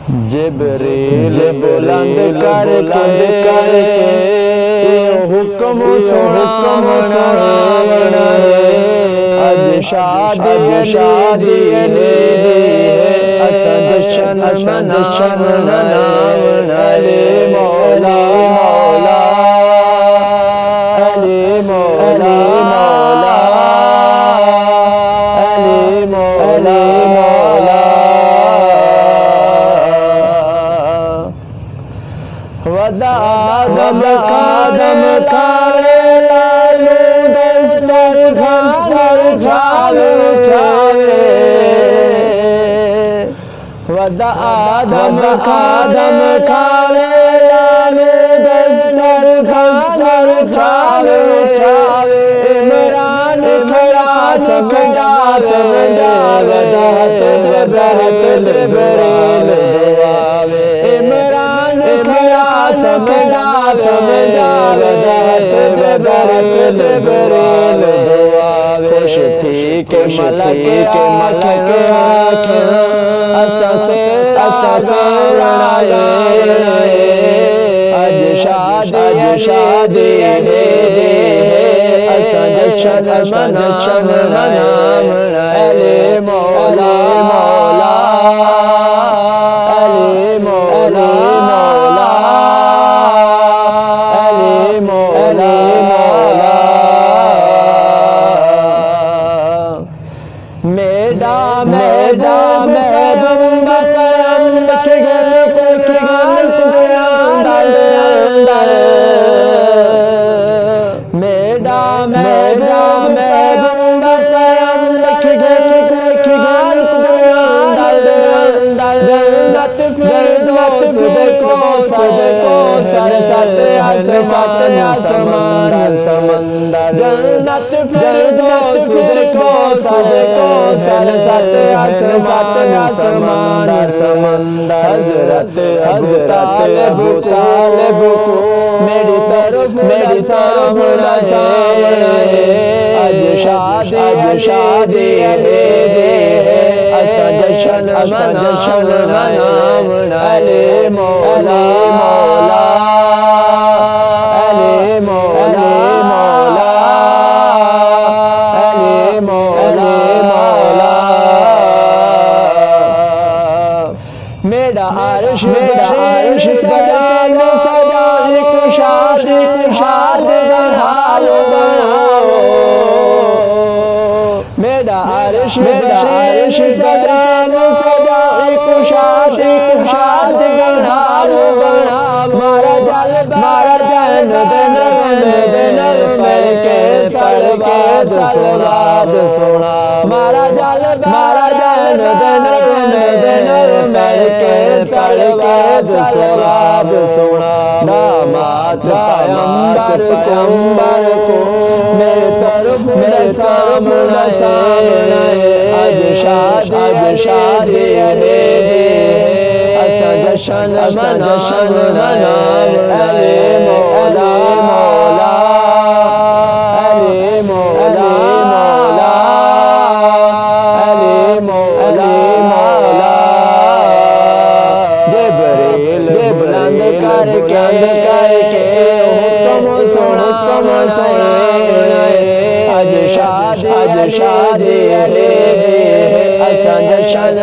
جبریل بلند کر کے حکم سنا اج شادی اسد شن علی مولا علی مولا علی مولا ودا آدم کھانے لالو دستر چھاوے ودا آدم کھانے لالو دستر چھاوے عمران کھڑا سمجھا ودات جبریل دعاوے عمران کھڑا سمجھا ودات جبریل دعاوے خوش تھی کہ ملک آنکھیں اسا سے رڑائے اج شادی اسا جشن منام علی مولا علی مولا علی مولا میڈا حضرت ابو طالب کو میری طرف سامنے اج شادی اسا جشن منام علی مولا علی مولا علی مولا میرا عرش سجا ایک شاد بناؤ میرا عرش سجا ایک شاد بناؤ مارا جان مل کے سلوات سونا مارا جان مل کے سلوات سونا داماد پیغمبر کو میرے طرف سامنے اج شادی اسا جشن منام علی مولا علی مولا علی مولا جبریل بلند کر کے حکم سنا اج شادی اسا جشن